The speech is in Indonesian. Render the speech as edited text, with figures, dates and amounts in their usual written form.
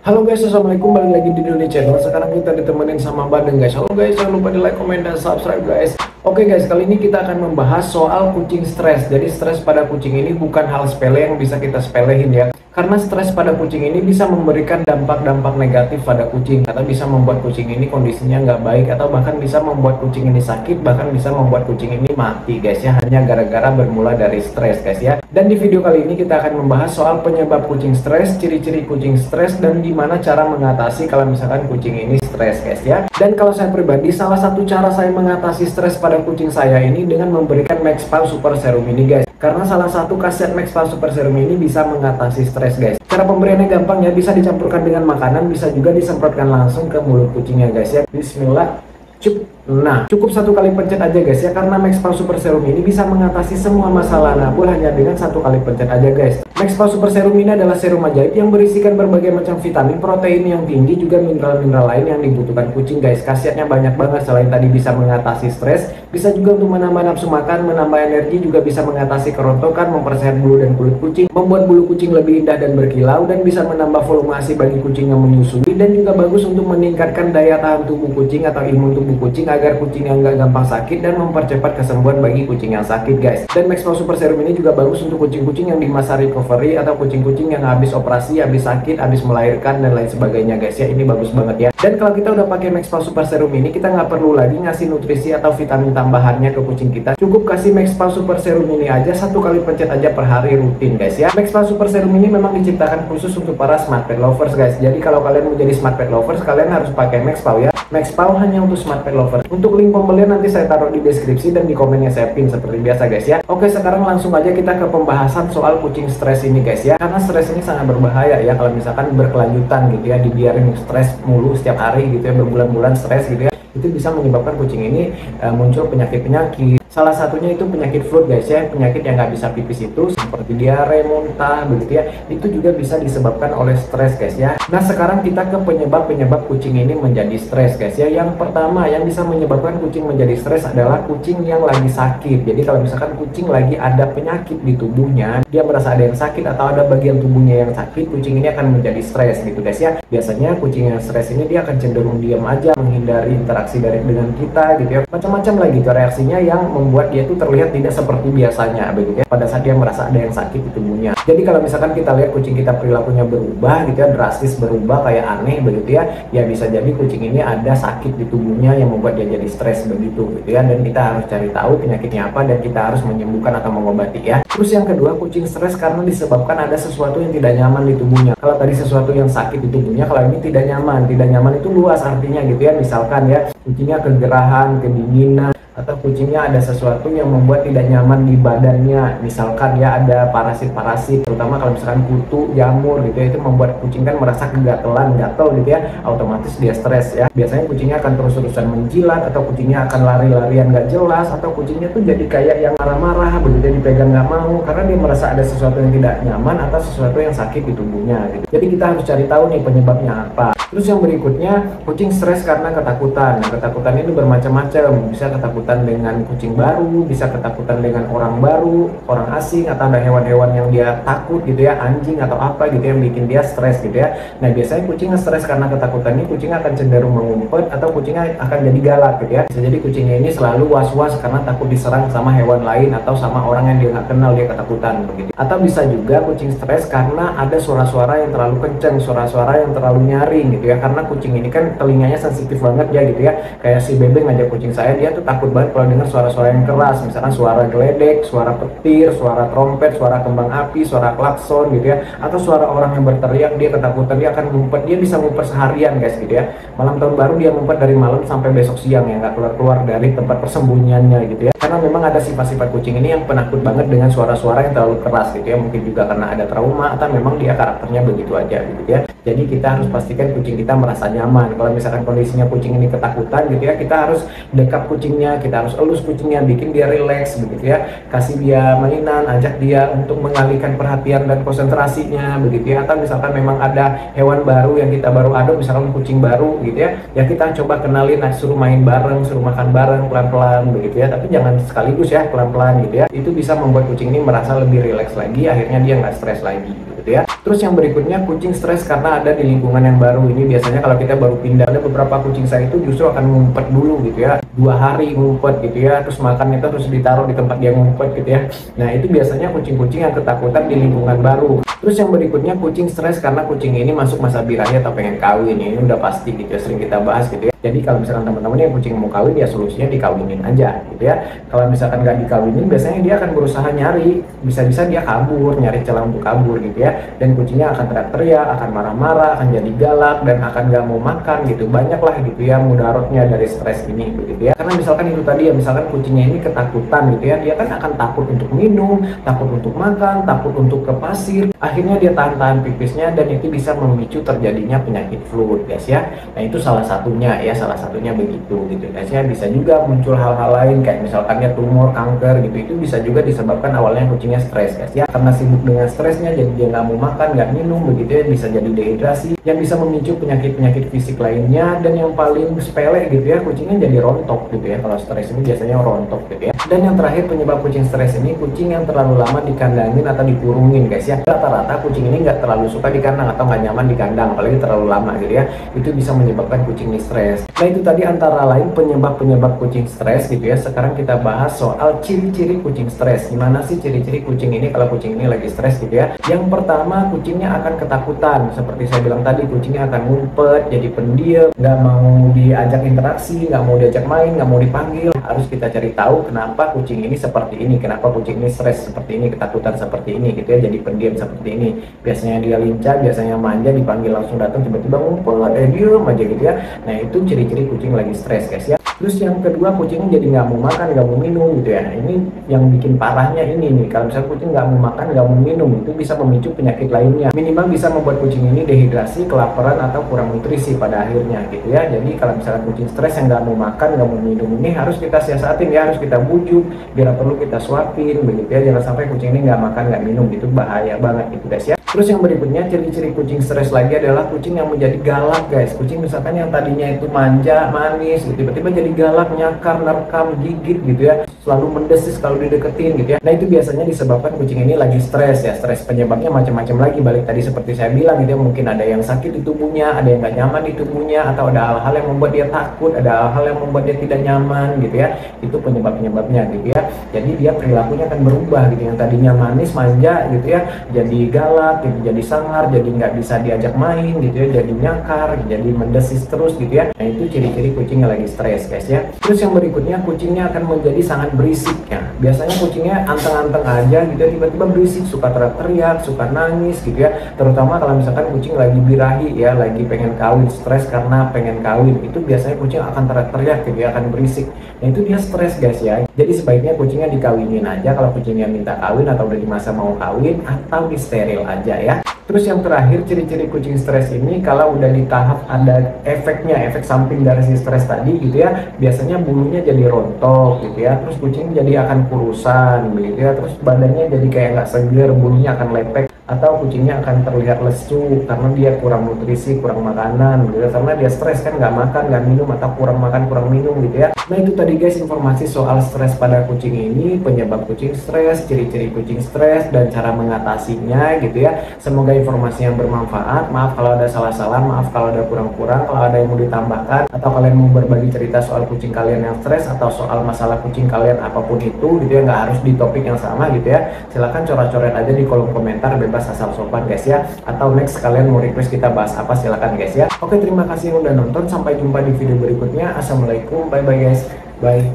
Halo guys, assalamualaikum, balik lagi di Doni Channel. Sekarang kita ditemenin sama Badeng guys. Halo guys, jangan lupa di like, komen, dan subscribe guys. Oke guys, kali ini kita akan membahas soal kucing stres. Jadi stres pada kucing ini bukan hal sepele yang bisa kita sepelehin ya. Karena stres pada kucing ini bisa memberikan dampak-dampak negatif pada kucing, atau bisa membuat kucing ini kondisinya nggak baik, atau bahkan bisa membuat kucing ini sakit, bahkan bisa membuat kucing ini mati guys ya, hanya gara-gara bermula dari stres guys ya. Dan di video kali ini kita akan membahas soal penyebab kucing stres, ciri-ciri kucing stres, dan gimana cara mengatasi kalau misalkan kucing ini stres guys ya. Dan kalau saya pribadi, salah satu cara saya mengatasi stres pada kucing saya ini dengan memberikan Maxpal Super Serum ini guys. Karena salah satu khasiat Maxpal Super Serum ini bisa mengatasi stres guys. Cara pemberiannya gampang ya, bisa dicampurkan dengan makanan, bisa juga disemprotkan langsung ke mulut kucingnya guys ya. Bismillah. Nah, cukup satu kali pencet aja guys ya, karena Maxpal Super Serum ini bisa mengatasi semua masalah nabul hanya dengan satu kali pencet aja guys. Maxpal Super Serum ini adalah serum ajaib yang berisikan berbagai macam vitamin, protein yang tinggi, juga mineral-mineral lain yang dibutuhkan kucing guys. Khasiatnya banyak banget, selain tadi bisa mengatasi stres, bisa juga untuk menambah nafsu makan, menambah energi, juga bisa mengatasi kerontokan, mempersehat bulu dan kulit kucing, membuat bulu kucing lebih indah dan berkilau, dan bisa menambah volume ASI bagi kucing yang menyusui, dan juga bagus untuk meningkatkan daya tahan tubuh kucing atau imun tubuh kucing agar kucing yang nggak gampang sakit, dan mempercepat kesembuhan bagi kucing yang sakit guys. Dan Maxpal Super Serum ini juga bagus untuk kucing-kucing yang di masa recovery, atau kucing-kucing yang habis operasi, habis sakit, habis melahirkan, dan lain sebagainya guys ya. Ini bagus banget ya. Dan kalau kita udah pakai Maxpal Super Serum ini, kita nggak perlu lagi ngasih nutrisi atau vitamin tambahannya ke kucing kita. Cukup kasih Maxpal Super Serum ini aja, satu kali pencet aja per hari rutin guys ya. Maxpal Super Serum ini memang diciptakan khusus untuk para smart pet lovers guys. Jadi kalau kalian mau jadi smart pet lovers, kalian harus pakai Maxpal ya. Maxpal hanya untuk smart pet lovers. Untuk link pembelian nanti saya taruh di deskripsi dan di komennya saya pin seperti biasa guys ya. Oke, sekarang langsung aja kita ke pembahasan soal kucing stres ini guys ya. Karena stres ini sangat berbahaya ya kalau misalkan berkelanjutan gitu ya, dibiarin stres mulu setiap hari gitu ya, berbulan-bulan stres gitu ya. Itu bisa menyebabkan kucing ini muncul penyakit-penyakit. Salah satunya itu penyakit flu guys ya, penyakit yang nggak bisa pipis itu seperti diare, muntah begitu ya. Itu juga bisa disebabkan oleh stres guys ya. Nah, sekarang kita ke penyebab kucing ini menjadi stres guys ya. Yang pertama yang bisa menyebabkan kucing menjadi stres adalah kucing yang lagi sakit. Jadi kalau misalkan kucing lagi ada penyakit di tubuhnya, dia merasa ada yang sakit atau ada bagian tubuhnya yang sakit, kucing ini akan menjadi stres gitu guys ya. Biasanya kucing yang stres ini dia akan cenderung diam aja, menghindari interaksi dengan kita gitu ya. Macam-macam lagi gitu reaksinya yang membuat dia itu terlihat tidak seperti biasanya begitu ya, pada saat dia merasa ada yang sakit di tubuhnya. Jadi kalau misalkan kita lihat kucing kita perilakunya berubah gitu ya, drastis berubah kayak aneh begitu ya, ya bisa jadi kucing ini ada sakit di tubuhnya yang membuat dia jadi stres begitu gitu ya. Dan kita harus cari tahu penyakitnya apa dan kita harus menyembuhkan atau mengobati ya. Terus yang kedua, kucing stres karena disebabkan ada sesuatu yang tidak nyaman di tubuhnya. Kalau tadi sesuatu yang sakit di tubuhnya, kalau ini tidak nyaman. Tidak nyaman itu luas artinya gitu ya. Misalkan ya, kucingnya kegerahan, kedinginan, atau kucingnya ada sesuatu yang membuat tidak nyaman di badannya. Misalkan ya ada parasit-parasit, terutama kalau misalkan kutu, jamur gitu ya, itu membuat kucing kan merasa kegatelan, gatel gitu ya, otomatis dia stres ya. Biasanya kucingnya akan terus-terusan menjilat, atau kucingnya akan lari-larian gak jelas, atau kucingnya tuh jadi kayak yang marah-marah begitu, dipegang gak mau karena dia merasa ada sesuatu yang tidak nyaman atau sesuatu yang sakit di tubuhnya gitu. Jadi kita harus cari tahu nih penyebabnya apa. Terus yang berikutnya, kucing stres karena ketakutan. Nah, ketakutan ini bermacam-macam. Bisa ketakutan dengan kucing baru, bisa ketakutan dengan orang baru, orang asing, atau ada hewan-hewan yang dia takut gitu ya, anjing atau apa gitu yang bikin dia stres gitu ya. Nah, biasanya kucing stres karena ketakutan ini, kucing akan cenderung mengumpet atau kucingnya akan jadi galak gitu ya. Bisa jadi kucingnya ini selalu was-was karena takut diserang sama hewan lain atau sama orang yang dia nggak kenal, dia ketakutan begitu. Atau bisa juga kucing stres karena ada suara-suara yang terlalu kencang, suara-suara yang terlalu nyaring gitu ya, karena kucing ini kan telinganya sensitif banget ya gitu ya. Kayak si Bebeng aja kucing saya, dia tuh takut banget kalau dengar suara-suara yang keras, misalkan suara geledek, suara petir, suara trompet, suara kembang api, suara klakson gitu ya, atau suara orang yang berteriak, dia ketakutan, dia akan ngumpet. Dia bisa ngumpet seharian guys gitu ya. Malam tahun baru dia ngumpet dari malam sampai besok siang ya, nggak keluar-keluar dari tempat persembunyiannya gitu ya. Karena memang ada sifat-sifat kucing ini yang penakut banget dengan suara-suara yang terlalu keras gitu ya. Mungkin juga karena ada trauma atau memang dia karakternya begitu aja gitu ya. Jadi kita harus pastikan kucing kita merasa nyaman. Kalau misalkan kondisinya kucing ini ketakutan gitu ya, kita harus dekap kucingnya, kita harus elus kucingnya, bikin dia relax begitu ya, kasih dia mainan, ajak dia untuk mengalihkan perhatian dan konsentrasinya begitu ya. Atau misalkan memang ada hewan baru yang kita baru adopt, misalkan kucing baru gitu ya, ya kita coba kenalin, suruh main bareng, suruh makan bareng pelan-pelan begitu ya, tapi jangan sekaligus ya, pelan-pelan gitu ya. Itu bisa membuat kucing ini merasa lebih rileks lagi, akhirnya dia nggak stres lagi gitu ya. Terus yang berikutnya, kucing stres karena ada di lingkungan yang baru. Ini biasanya kalau kita baru pindah, ada beberapa kucing saya itu justru akan ngumpet dulu gitu ya, 2 hari ngumpet gitu ya, terus makan itu terus ditaruh di tempat dia ngumpet gitu ya. Nah itu biasanya kucing-kucing yang ketakutan di lingkungan baru. Terus yang berikutnya, kucing stres karena kucing ini masuk masa birahi atau pengen kawin. Ini udah pasti gitu ya, sering kita bahas gitu ya. Jadi kalau misalkan teman-teman yang kucing mau kawin, ya solusinya dikawinin aja gitu ya. Kalau misalkan nggak dikawinin, biasanya dia akan berusaha nyari, bisa-bisa dia kabur, nyari celah untuk kabur gitu ya. Dan kucingnya akan teriak-teriak, akan marah-marah, akan jadi galak, dan akan nggak mau makan gitu. Banyak lah gitu ya mudaratnya dari stres ini begitu ya. Karena misalkan itu tadi ya, misalkan kucingnya ini ketakutan gitu ya, dia kan akan takut untuk minum, takut untuk makan, takut untuk ke pasir. Akhirnya dia tahan-tahan pipisnya, dan itu bisa memicu terjadinya penyakit flu guys ya. Nah itu salah satunya ya, salah satunya begitu gitu guys ya. Bisa juga muncul hal-hal lain kayak misalkannya tumor, kanker gitu. Itu bisa juga disebabkan awalnya kucingnya stres guys ya, karena sibuk dengan stresnya, jadi dia nggak mau makan, nggak minum begitu ya, bisa jadi dehidrasi yang bisa memicu penyakit-penyakit fisik lainnya. Dan yang paling sepele gitu ya, kucingnya jadi rontok gitu ya. Kalau stres ini biasanya rontok gitu ya. Dan yang terakhir penyebab kucing stres ini, kucing yang terlalu lama dikandangin atau dikurungin guys ya. Rata-rata kucing ini nggak terlalu suka di kandang atau nggak nyaman di kandang, apalagi terlalu lama gitu ya. Itu bisa menyebabkan kucing ini stres. Nah itu tadi antara lain penyebab-penyebab kucing stres gitu ya. Sekarang kita bahas soal ciri-ciri kucing stres. Gimana sih ciri-ciri kucing ini kalau kucing ini lagi stres gitu ya. Yang pertama, kucingnya akan ketakutan. Seperti saya bilang tadi, kucingnya akan ngumpet, jadi pendiam, nggak mau diajak interaksi, nggak mau diajak main, nggak mau dipanggil. Harus kita cari tahu kenapa kucing ini seperti ini, kenapa kucing ini stres seperti ini, ketakutan seperti ini gitu ya, jadi pendiam seperti ini. Biasanya dia lincah, biasanya manja, dipanggil langsung datang, tiba-tiba ngumpet, diem aja gitu ya. Nah itu ciri-ciri kucing lagi stres guys ya. Terus yang kedua, kucing jadi nggak mau makan, nggak mau minum gitu ya. Nah, ini yang bikin parahnya ini nih, kalau misalnya kucing nggak mau makan, nggak mau minum, itu bisa memicu penyakit lainnya. Minimal bisa membuat kucing ini dehidrasi, kelaparan, atau kurang nutrisi pada akhirnya gitu ya. Jadi kalau misalnya kucing stres yang nggak mau makan, nggak mau minum, ini harus kita siasatin ya, harus kita bujuk, bila perlu kita suapin begitu ya. Jangan sampai kucing ini nggak makan, nggak minum, itu bahaya banget gitu guys ya. Terus yang berikutnya, ciri-ciri kucing stres lagi adalah kucing yang menjadi galak guys. Kucing misalkan yang tadinya itu manja, manis, gitu, tiba-tiba jadi galak, nyakar, nerkam, gigit gitu ya, selalu mendesis kalau dideketin gitu ya. Nah itu biasanya disebabkan kucing ini lagi stres ya. Stres penyebabnya macam-macam lagi, balik tadi seperti saya bilang gitu ya, mungkin ada yang sakit di tubuhnya, ada yang nggak nyaman di tubuhnya, atau ada hal-hal yang membuat dia takut, ada hal-hal yang membuat dia tidak nyaman gitu ya. Itu penyebab-penyebabnya gitu ya. Jadi dia perilakunya akan berubah gitu, yang tadinya manis, manja gitu ya, jadi galak gitu, jadi sangar, jadi nggak bisa diajak main gitu ya, jadi nyakar, jadi mendesis terus gitu ya. Nah itu ciri-ciri kucing yang lagi stres guys ya. Terus yang berikutnya, kucingnya akan menjadi sangat berisik ya. Biasanya kucingnya anteng-anteng aja gitu ya, tiba-tiba berisik, suka teriak-teriak, suka nangis gitu ya. Terutama kalau misalkan kucing lagi birahi ya, lagi pengen kawin, stres karena pengen kawin, itu biasanya kucing akan teriak-teriak gitu ya, akan berisik. Nah itu dia stres guys ya. Jadi sebaiknya kucingnya dikawinin aja kalau kucingnya minta kawin, atau udah di masa mau kawin, atau di steril aja ya. Terus yang terakhir, ciri-ciri kucing stres ini kalau udah di tahap ada efeknya, efek samping dari si stres tadi gitu ya, biasanya bulunya jadi rontok gitu ya, terus kucing jadi akan kurusan gitu ya, terus badannya jadi kayak nggak seger, bulunya akan lepek, atau kucingnya akan terlihat lesu karena dia kurang nutrisi, kurang makanan gitu ya, karena dia stres kan, nggak makan, nggak minum, atau kurang makan, kurang minum gitu ya. Nah itu tadi guys informasi soal stres pada kucing ini, penyebab kucing stres, ciri-ciri kucing stres, dan cara mengatasinya gitu ya. Semoga informasi yang bermanfaat. Maaf kalau ada salah-salah, maaf kalau ada kurang-kurang, kalau ada yang mau ditambahkan, atau kalian mau berbagi cerita soal kucing kalian yang stres, atau soal masalah kucing kalian apapun itu gitu ya, nggak harus di topik yang sama gitu ya. Silahkan coret-coret aja di kolom komentar, bebas asal sopan guys ya. Atau next kalian mau request kita bahas apa, silahkan guys ya. Oke, terima kasih yang udah nonton, sampai jumpa di video berikutnya. Assalamualaikum, bye bye guys, bye.